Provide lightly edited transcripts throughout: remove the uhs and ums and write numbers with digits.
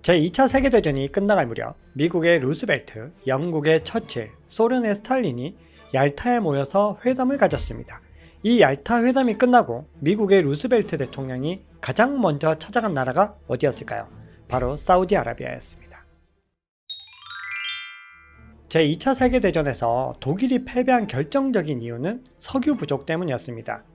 제2차 세계대전이 끝나갈 무렵 미국의 루스벨트, 영국의 처칠, 소련의 스탈린이 얄타에 모여서 회담을 가졌습니다. 이 얄타 회담이 끝나고 미국의 루스벨트 대통령이 가장 먼저 찾아간 나라가 어디였을까요? 바로 사우디아라비아였습니다. 제2차 세계대전에서 독일이 패배한 결정적인 이유는 석유 부족 때문이었습니다.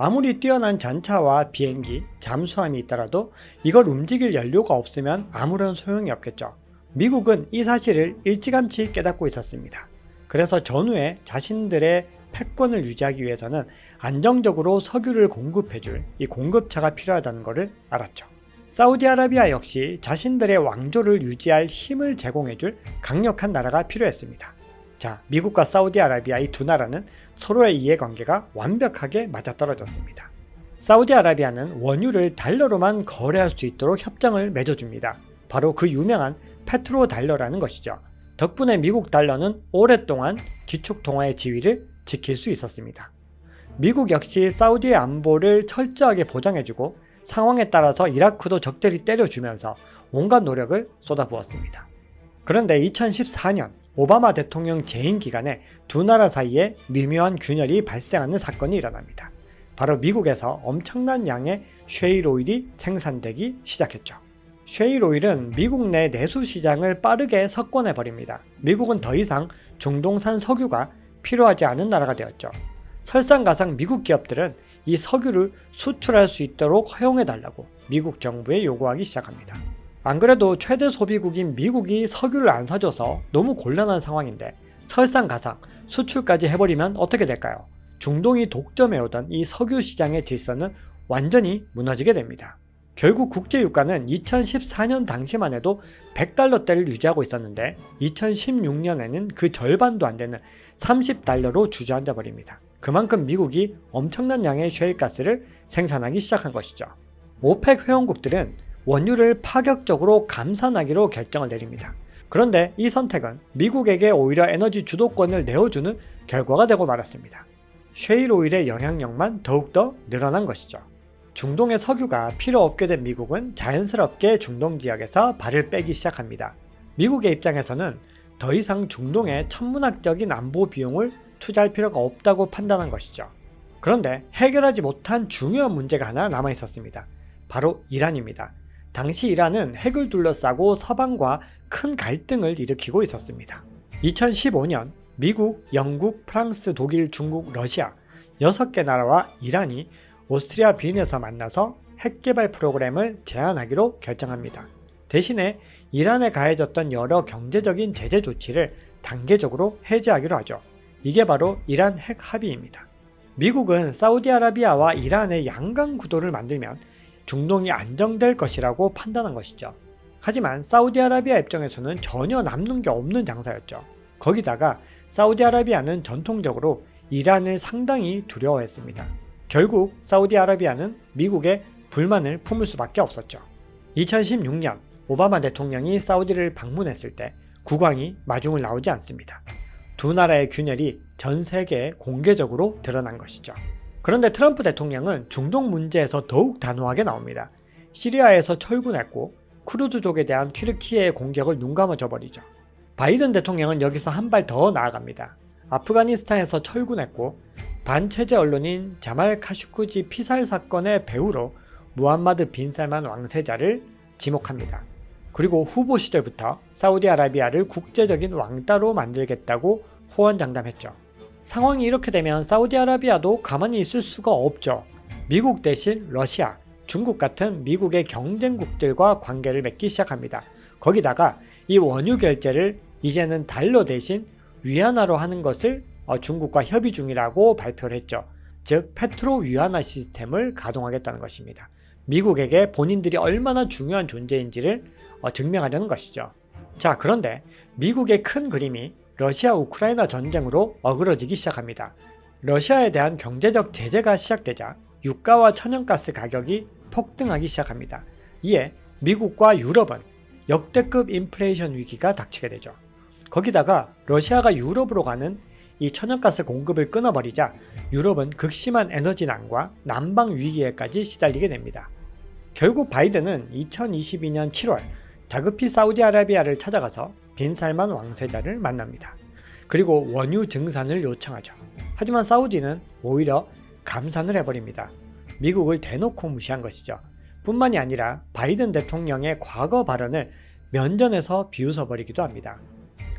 아무리 뛰어난 전차와 비행기, 잠수함이 있더라도 이걸 움직일 연료가 없으면 아무런 소용이 없겠죠. 미국은 이 사실을 일찌감치 깨닫고 있었습니다. 그래서 전후에 자신들의 패권을 유지하기 위해서는 안정적으로 석유를 공급해줄 이 공급차가 필요하다는 것을 알았죠. 사우디아라비아 역시 자신들의 왕조를 유지할 힘을 제공해줄 강력한 나라가 필요했습니다. 자, 미국과 사우디아라비아 이 두 나라는 서로의 이해관계가 완벽하게 맞아떨어졌습니다. 사우디아라비아는 원유를 달러로만 거래할 수 있도록 협정을 맺어줍니다. 바로 그 유명한 페트로 달러라는 것이죠. 덕분에 미국 달러는 오랫동안 기축통화의 지위를 지킬 수 있었습니다. 미국 역시 사우디의 안보를 철저하게 보장해주고 상황에 따라서 이라크도 적절히 때려주면서 온갖 노력을 쏟아부었습니다. 그런데 2014년 오바마 대통령 재임 기간에 두 나라 사이에 미묘한 균열이 발생하는 사건이 일어납니다. 바로 미국에서 엄청난 양의 셰일 오일이 생산되기 시작했죠. 셰일 오일은 미국 내 내수 시장을 빠르게 석권해버립니다. 미국은 더 이상 중동산 석유가 필요하지 않은 나라가 되었죠. 설상가상 미국 기업들은 이 석유를 수출할 수 있도록 허용해달라고 미국 정부에 요구하기 시작합니다. 안 그래도 최대 소비국인 미국이 석유를 안 사줘서 너무 곤란한 상황인데 설상가상 수출까지 해버리면 어떻게 될까요? 중동이 독점해오던 이 석유 시장의 질서는 완전히 무너지게 됩니다. 결국 국제유가는 2014년 당시만 해도 100달러대를 유지하고 있었는데 2016년에는 그 절반도 안 되는 30달러로 주저앉아 버립니다. 그만큼 미국이 엄청난 양의 셰일가스를 생산하기 시작한 것이죠. 오펙 회원국들은 원유를 파격적으로 감산하기로 결정을 내립니다. 그런데 이 선택은 미국에게 오히려 에너지 주도권을 내어주는 결과가 되고 말았습니다. 셰일 오일의 영향력만 더욱더 늘어난 것이죠. 중동의 석유가 필요 없게 된 미국은 자연스럽게 중동 지역에서 발을 빼기 시작합니다. 미국의 입장에서는 더 이상 중동에 천문학적인 안보 비용을 투자할 필요가 없다고 판단한 것이죠. 그런데 해결하지 못한 중요한 문제가 하나 남아 있었습니다. 바로 이란입니다. 당시 이란은 핵을 둘러싸고 서방과 큰 갈등을 일으키고 있었습니다. 2015년 미국, 영국, 프랑스, 독일, 중국, 러시아 6개 나라와 이란이 오스트리아 빈에서 만나서 핵개발 프로그램을 제안하기로 결정합니다. 대신에 이란에 가해졌던 여러 경제적인 제재 조치를 단계적으로 해제하기로 하죠. 이게 바로 이란 핵 합의입니다. 미국은 사우디아라비아와 이란의 양강 구도를 만들면 중동이 안정될 것이라고 판단한 것이죠. 하지만 사우디아라비아 입장에서는 전혀 남는 게 없는 장사였죠. 거기다가 사우디아라비아는 전통적으로 이란을 상당히 두려워했습니다. 결국 사우디아라비아는 미국에 불만을 품을 수밖에 없었죠. 2016년 오바마 대통령이 사우디를 방문했을 때 국왕이 마중을 나오지 않습니다. 두 나라의 균열이 전 세계에 공개적으로 드러난 것이죠. 그런데 트럼프 대통령은 중동 문제에서 더욱 단호하게 나옵니다. 시리아에서 철군했고 쿠르드족에 대한 튀르키예의 공격을 눈감아줘 버리죠. 바이든 대통령은 여기서 한 발 더 나아갑니다. 아프가니스탄에서 철군했고 반체제 언론인 자말 카슈쿠지 피살 사건의 배우로 무함마드 빈 살만 왕세자를 지목합니다. 그리고 후보 시절부터 사우디아라비아를 국제적인 왕따로 만들겠다고 호언장담했죠. 상황이 이렇게 되면 사우디아라비아도 가만히 있을 수가 없죠. 미국 대신 러시아, 중국 같은 미국의 경쟁국들과 관계를 맺기 시작합니다. 거기다가 이 원유 결제를 이제는 달러 대신 위안화로 하는 것을 중국과 협의 중이라고 발표를 했죠. 즉 페트로 위안화 시스템을 가동하겠다는 것입니다. 미국에게 본인들이 얼마나 중요한 존재인지를 증명하려는 것이죠. 자, 그런데 미국의 큰 그림이 러시아 우크라이나 전쟁으로 어그러지기 시작합니다. 러시아에 대한 경제적 제재가 시작되자 유가와 천연가스 가격이 폭등하기 시작합니다. 이에 미국과 유럽은 역대급 인플레이션 위기가 닥치게 되죠. 거기다가 러시아가 유럽으로 가는 이 천연가스 공급을 끊어버리자 유럽은 극심한 에너지난과 난방 위기에까지 시달리게 됩니다. 결국 바이든은 2022년 7월 다급히 사우디아라비아를 찾아가서 빈살만 왕세자를 만납니다. 그리고 원유 증산을 요청하죠. 하지만 사우디는 오히려 감산을 해버립니다. 미국을 대놓고 무시한 것이죠. 뿐만이 아니라 바이든 대통령의 과거 발언을 면전에서 비웃어버리기도 합니다.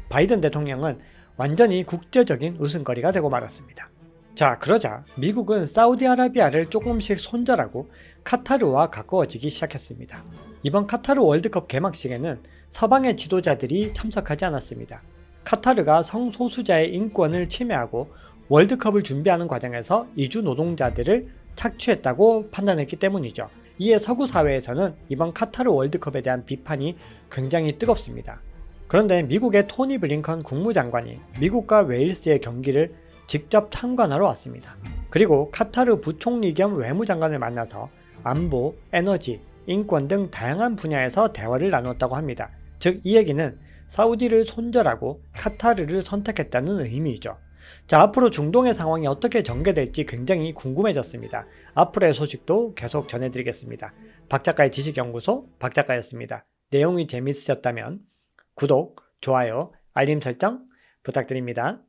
바이든 대통령은 완전히 국제적인 웃음거리가 되고 말았습니다. 자, 그러자 미국은 사우디아라비아를 조금씩 손절하고 카타르와 가까워지기 시작했습니다. 이번 카타르 월드컵 개막식에는 서방의 지도자들이 참석하지 않았습니다. 카타르가 성소수자의 인권을 침해하고 월드컵을 준비하는 과정에서 이주 노동자들을 착취했다고 판단했기 때문이죠. 이에 서구 사회에서는 이번 카타르 월드컵에 대한 비판이 굉장히 뜨겁습니다. 그런데 미국의 토니 블링컨 국무장관이 미국과 웨일스의 경기를 직접 참관하러 왔습니다. 그리고 카타르 부총리 겸 외무장관을 만나서 안보, 에너지, 인권 등 다양한 분야에서 대화를 나눴다고 합니다. 즉, 이 얘기는 사우디를 손절하고 카타르를 선택했다는 의미이죠. 자, 앞으로 중동의 상황이 어떻게 전개될지 굉장히 궁금해졌습니다. 앞으로의 소식도 계속 전해드리겠습니다. 박작가의 지식연구소 박작가였습니다. 내용이 재밌으셨다면 구독, 좋아요, 알림 설정 부탁드립니다.